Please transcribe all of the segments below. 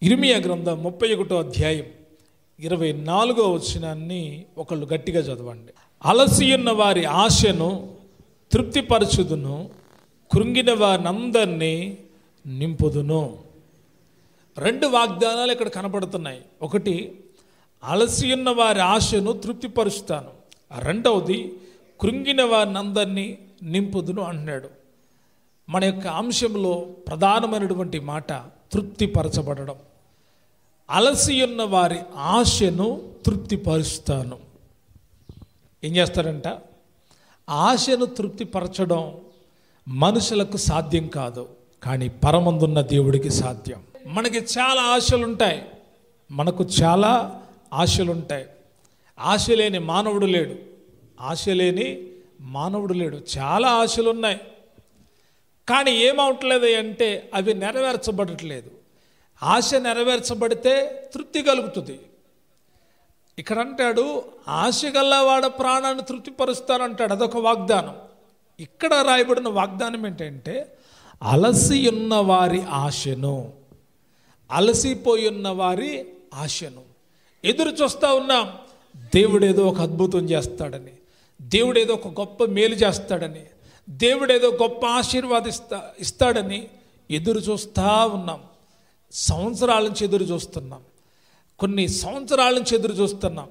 ఇర్మీయా గ్రంథం 31వ అధ్యాయం 24వ వచనాన్ని ఒకళ్ళు గట్టిగా చదవండి. అలసియున్న వారి ఆశను తృప్తిపరచుదును, కృంగిన వారినందరినీ నింపుదును. రెండు వాగ్దానాలు ఇక్కడ కనపడుతున్నాయి. ఒకటి, అలసియున్న వారి ఆశను తృప్తిపరుస్తాను. రెండవది, కృంగిన వారినందరినీ నింపుదును అంటున్నాడు. మన యొక్క అంశంలో ప్రధానమైనటువంటి మాట తృప్తిపరచబడడం. అలసియున్న వారి ఆశను తృప్తిపరుస్తాను. ఏం చేస్తాడంట? ఆశను తృప్తిపరచడం మనుషులకు సాధ్యం కాదు, కానీ పరమందున్న దేవుడికి సాధ్యం. మనకి చాలా ఆశలుంటాయి, మనకు చాలా ఆశలుంటాయి. ఆశ లేని మానవుడు లేడు, ఆశ లేని మానవుడు లేడు. చాలా ఆశలు ఉన్నాయి, కానీ ఏమవట్లేదు అంటే అవి నెరవేర్చబడట్లేదు. ఆశ నెరవేర్చబడితే తృప్తి కలుగుతుంది. ఇక్కడ అంటాడు, ఆశ గల్లవాడ ప్రాణాన్ని తృప్తిపరుస్తానంటాడు. అదొక వాగ్దానం. ఇక్కడ రాయబడిన వాగ్దానం ఏంటంటే, అలసి ఉన్న వారి ఆశను, అలసిపోయి ఉన్న వారి ఆశను ఎదురు చూస్తూ ఉన్నాం. దేవుడేదో ఒక అద్భుతం చేస్తాడని, దేవుడేదో ఒక గొప్ప మేలు చేస్తాడని, దేవుడేదో గొప్ప ఇస్తాడని ఎదురు చూస్తూ ఉన్నాం. సంవత్సరాల నుంచి ఎదురు చూస్తున్నాం, కొన్ని సంవత్సరాల నుంచి ఎదురు చూస్తున్నాం,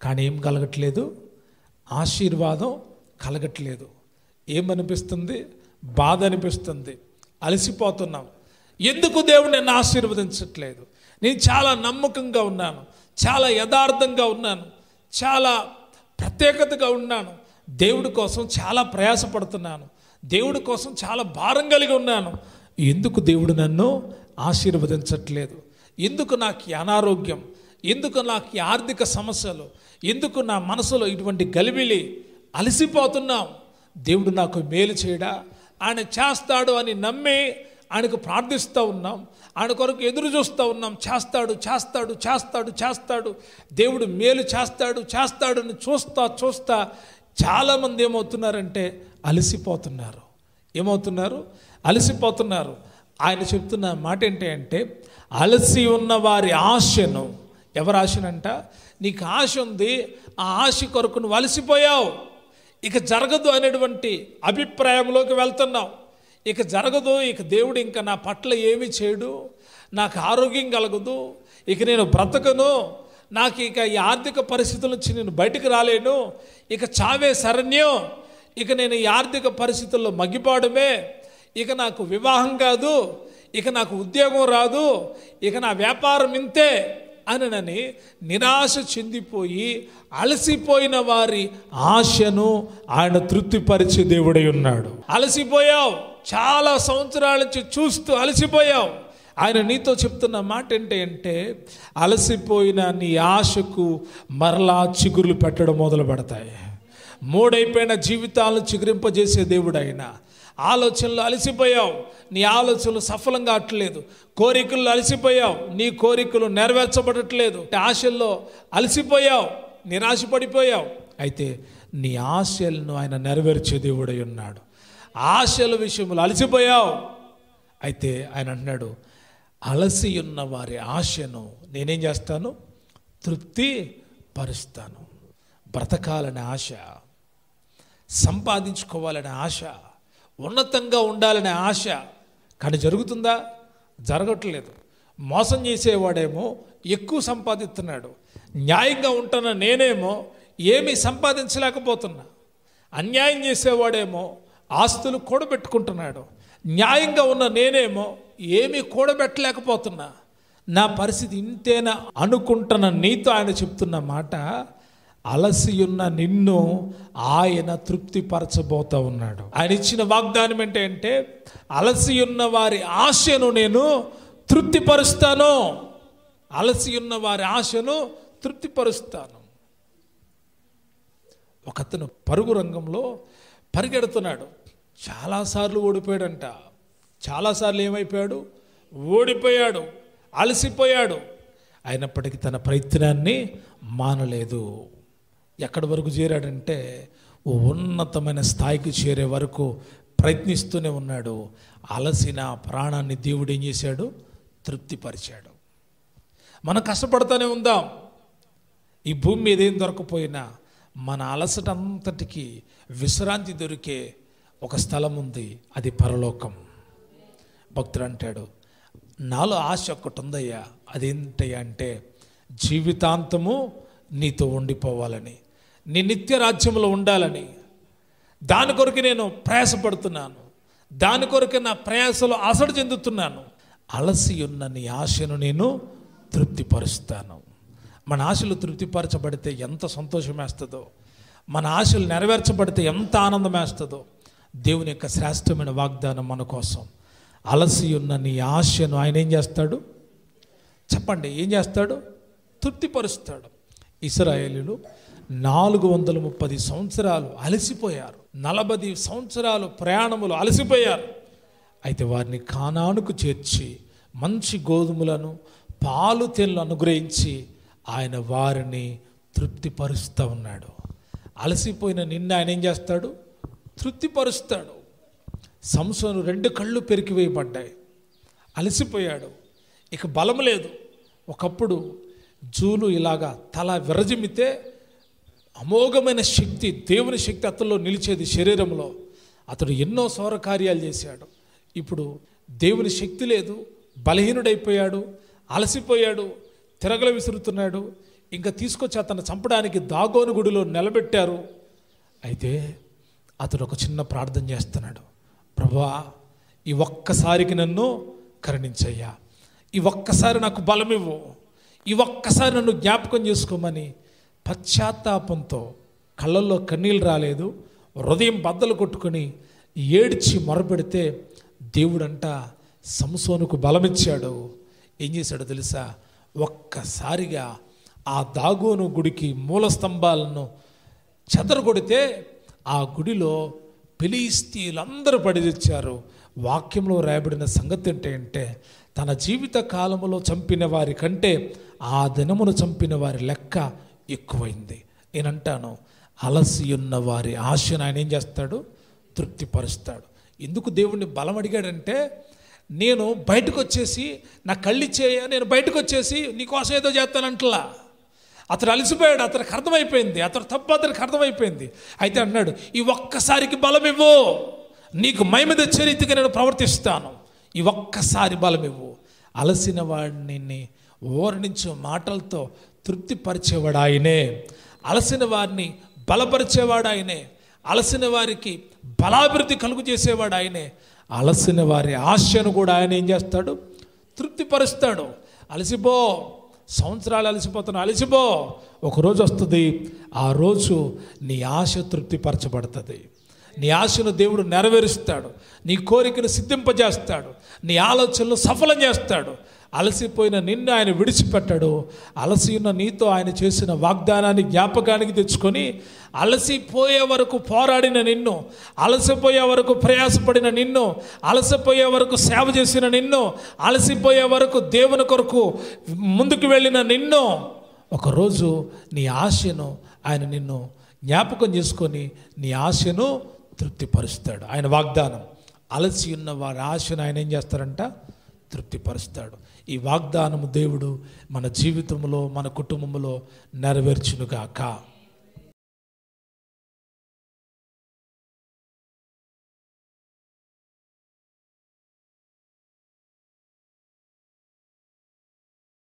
కానీ ఏం కలగట్లేదు, ఆశీర్వాదం కలగట్లేదు. ఏమనిపిస్తుంది? బాధ అనిపిస్తుంది, అలసిపోతున్నాం. ఎందుకు దేవుడు నన్ను ఆశీర్వదించట్లేదు? నేను చాలా నమ్మకంగా ఉన్నాను, చాలా యథార్థంగా ఉన్నాను, చాలా ప్రత్యేకతగా ఉన్నాను, దేవుడి కోసం చాలా ప్రయాసపడుతున్నాను, దేవుడి కోసం చాలా భారం కలిగి ఉన్నాను. ఎందుకు దేవుడు నన్ను ఆశీర్వదించట్లేదు? ఎందుకు నాకు ఈ అనారోగ్యం? ఎందుకు నాకు ఈ ఆర్థిక సమస్యలు? ఎందుకు నా మనసులో ఇటువంటి గలిబిలి? అలసిపోతున్నాం. దేవుడు నాకు మేలు చేయడా? ఆయన చేస్తాడు అని నమ్మి ఆయనకు ప్రార్థిస్తూ ఉన్నాం, ఆయన కొరకు ఎదురు చూస్తూ ఉన్నాం. చేస్తాడు చేస్తాడు చేస్తాడు చేస్తాడు, దేవుడు మేలు చేస్తాడు చేస్తాడు అని చూస్తా చాలామంది ఏమవుతున్నారంటే అలసిపోతున్నారు. ఏమవుతున్నారు? అలసిపోతున్నారు. ఆయన చెప్తున్న మాట ఏంటి అంటే, అలసి ఉన్న వారి ఆశను, ఎవరి ఆశనంట? నీకు ఆశ ఉంది, ఆ ఆశ కొరకు నువ్వు అలసిపోయావు, ఇక జరగదు అనేటువంటి అభిప్రాయంలోకి వెళ్తున్నావు. ఇక జరగదు, ఇక దేవుడు ఇంకా నా పట్ల ఏమీ చేయడు, నాకు ఆరోగ్యం కలగదు, ఇక నేను బ్రతకను, నాకు ఇక ఈ ఆర్థిక పరిస్థితుల నుంచి నేను బయటకు రాలేను, ఇక చావే శరణ్యం, ఇక నేను ఈ ఆర్థిక పరిస్థితుల్లో మగ్గిపోవడమే, ఇక నాకు వివాహం కాదు, ఇక నాకు ఉద్యోగం రాదు, ఇక నా వ్యాపారం ఇంతే అనని నిరాశ చెందిపోయి అలసిపోయిన వారి ఆశను ఆయన తృప్తిపరిచే దేవుడై ఉన్నాడు. అలసిపోయావు, చాలా సంవత్సరాల నుంచి చూస్తూ అలసిపోయావు. ఆయన నీతో చెప్తున్న మాట ఏంటంటే, అలసిపోయిన నీ ఆశకు మరలా చిగురులు పెట్టడం మొదలు పెడతాయి. మూడైపోయిన జీవితాలను చిగురింపజేసే దేవుడు ఆయన. ఆలోచనలు అలసిపోయావు, నీ ఆలోచనలు సఫలంగా కావట్లేదు. కోరికలు అలసిపోయావు, నీ కోరికలు నెరవేర్చబడట్లేదు. ఆశల్లో అలసిపోయావు, నిరాశపడిపోయావు. అయితే నీ ఆశలను ఆయన నెరవేర్చే దేవుడై ఉన్నాడు. ఆశల విషయంలో అలసిపోయావు, అయితే ఆయన అంటున్నాడు, అలసి ఉన్న వారి ఆశను నేనేం చేస్తాను? తృప్తి పరుస్తాను. బ్రతకాలనే ఆశ, సంపాదించుకోవాలనే ఆశ, ఉన్నతంగా ఉండాలనే ఆశ, కానీ జరుగుతుందా? జరగట్లేదు. మోసం చేసేవాడేమో ఎక్కువ సంపాదిస్తున్నాడు, న్యాయంగా ఉంటున్న నేనేమో ఏమీ సంపాదించలేకపోతున్నా. అన్యాయం చేసేవాడేమో ఆస్తులు కూడబెట్టుకుంటున్నాడు, న్యాయంగా ఉన్న నేనేమో ఏమీ కూడబెట్టలేకపోతున్నా. నా పరిస్థితి ఇంతేనా అనుకుంటున్న నీతో ఆయన చెప్తున్న మాట, అలసియున్న నిన్ను ఆయన తృప్తిపరచబోతూ ఉన్నాడు. ఆయన ఇచ్చిన వాగ్దానం ఏంటంటే, అలసియున్న వారి ఆశను నేను తృప్తిపరుస్తాను. అలసియున్న వారి ఆశను తృప్తిపరుస్తాను. ఒకతను పరుగు రంగంలో పరిగెడుతున్నాడు, చాలాసార్లు ఓడిపోయాడంట. చాలాసార్లు ఏమైపోయాడు? ఓడిపోయాడు, అలసిపోయాడు. అయినప్పటికీ తన ప్రయత్నాన్ని మానలేదు. ఎక్కడి వరకు చేరాడంటే, ఓ ఉన్నతమైన స్థాయికి చేరే వరకు ప్రయత్నిస్తూనే ఉన్నాడు. అలసిన ప్రాణాన్ని దేవుడు ఏం చేశాడు? తృప్తిపరిచాడు. మనం కష్టపడుతూనే ఉందాం. ఈ భూమి మీద ఏం దొరకపోయినా మన అలసట అంతటికి విశ్రాంతి దొరికే ఒక స్థలం ఉంది, అది పరలోకం. భక్తుడు అంటాడు, నాలో ఆశ ఒక్కటి ఉందయ్యా, అదేంటయ్యా అంటే జీవితాంతము నీతో ఉండిపోవాలని, నీ నిత్య రాజ్యంలో ఉండాలని. దాని కొరకు నేను ప్రయాసపడుతున్నాను, దాని కొరకు నా ప్రయాసలో అలసట చెందుతున్నాను. అలసి ఉన్న నీ ఆశను నేను తృప్తిపరుస్తాను. మన ఆశలు తృప్తిపరచబడితే ఎంత సంతోషం వేస్తుందో, మన ఆశలు నెరవేర్చబడితే ఎంత ఆనందం వేస్తుందో. దేవుని యొక్క శ్రేష్టమైన వాగ్దానం మన కోసం. అలసి ఉన్న నీ ఆశను ఆయన ఏం చేస్తాడు చెప్పండి? ఏం చేస్తాడు? తృప్తిపరుస్తాడు. ఇశ్రాయేలీయులు 430 సంవత్సరాలు అలసిపోయారు. 40 సంవత్సరాలు ప్రయాణములు అలసిపోయారు. అయితే వారిని కానానుకు చేర్చి మంచి గోధుమలను పాలు తేనెలు అనుగ్రహించి ఆయన వారిని తృప్తిపరుస్తూ ఉన్నాడు. అలసిపోయిన నిన్న ఆయన ఏం చేస్తాడు? తృప్తిపరుస్తాడు. సంసోను 2 కళ్ళు పెరికివేయబడ్డాయి, అలసిపోయాడు, ఇక బలం లేదు. ఒకప్పుడు జూలు ఇలాగా తల విరజిమ్మితే అమోఘమైన శక్తి, దేవుని శక్తి అతనిలో నిలిచేది శరీరంలో. అతడు ఎన్నో సౌర కార్యాలు చేశాడు. ఇప్పుడు దేవుని శక్తి లేదు, బలహీనుడైపోయాడు, అలసిపోయాడు, తిరగల విసురుతున్నాడు. ఇంకా తీసుకొచ్చి అతను చంపడానికి దాగోను గుడిలో నిలబెట్టారు. అయితే అతడు ఒక చిన్న ప్రార్థన చేస్తున్నాడు, ప్రభువా ఈ ఒక్కసారికి నన్ను కరుణించయ్యా, ఈ ఒక్కసారి నాకు బలమివ్వు, ఈ ఒక్కసారి నన్ను జ్ఞాపకం చేసుకోమని పశ్చాత్తాపంతో, కళ్ళల్లో కన్నీళ్ళు రాలేదు, హృదయం బద్దలు కొట్టుకొని ఏడ్చి మొరపెడితే దేవుడంట సంసోనుకు బలమిచ్చాడు. ఏం చేశాడో తెలుసా? ఒక్కసారిగా ఆ దాగోను గుడికి మూల స్తంభాలను చెదరగొడితే ఆ గుడిలో ఫిలిష్తీయులందరూ పడి తెచ్చారు. వాక్యంలో రాయబడిన సంగతి ఏంటంటే, తన జీవిత కాలంలో చంపిన వారి కంటే ఆ దినమును చంపిన వారి లెక్క ఎక్కువైంది. నేనంటాను, అలసి ఉన్న వారి ఆశను ఆయన ఏం చేస్తాడు? తృప్తిపరుస్తాడు. ఎందుకు దేవుణ్ణి బలం అడిగాడంటే, నేను బయటకు వచ్చేసి నా కళ్ళిచ్చేయ, నేను బయటకు వచ్చేసి నీకోసం ఏదో చేస్తానంటలా. అతడు అలసిపోయాడు, అతనికి అర్థమైపోయింది, అతడు తప్పు అతనికి అర్థమైపోయింది. అయితే అన్నాడు, ఈ ఒక్కసారికి బలమివ్వు, నీకు మహిమ తెచ్చే రీతిగా నేను ప్రవర్తిస్తాను, ఈ ఒక్కసారి బలమివ్వు. అలసిన వాడిని ఓర్నించే మాటలతో తృప్తిపరిచేవాడు ఆయనే. అలసిన వారిని బలపరిచేవాడు ఆయనే. అలసిన వారికి బలాభివృద్ధి కలుగు చేసేవాడు ఆయనే. అలసిన వారి ఆశను కూడా ఆయన ఏం చేస్తాడు? తృప్తిపరుస్తాడు. అలసిపో, సంవత్సరాలు అలసిపోతున్నావు, అలసిపో, ఒకరోజు వస్తుంది, ఆ రోజు నీ ఆశ తృప్తిపరచబడుతుంది. నీ ఆశను దేవుడు నెరవేరుస్తాడు, నీ కోరికను సిద్ధింపజేస్తాడు, నీ ఆలోచనలు సఫలం చేస్తాడు. అలసిపోయిన నిన్ను ఆయన విడిచిపెట్టాడు. అలసి ఉన్న నీతో ఆయన చేసిన వాగ్దానాన్ని జ్ఞాపకానికి తెచ్చుకొని, అలసిపోయే వరకు పోరాడిన నిన్ను, అలసిపోయే వరకు ప్రయాసపడిన నిన్ను, అలసిపోయే వరకు సేవ చేసిన నిన్ను, అలసిపోయే వరకు దేవుని కొరకు ముందుకు వెళ్ళిన నిన్ను, ఒకరోజు నీ ఆశను ఆయన నిన్ను జ్ఞాపకం చేసుకొని నీ ఆశను తృప్తిపరుస్తాడు. ఆయన వాగ్దానం, అలసి ఉన్న వారి ఆశను ఆయన ఏం చేస్తారంట? తృప్తిపరుస్తాడు. ఈ వాగ్దానము దేవుడు మన జీవితంలో, మన కుటుంబంలో నెరవేర్చునుగాక.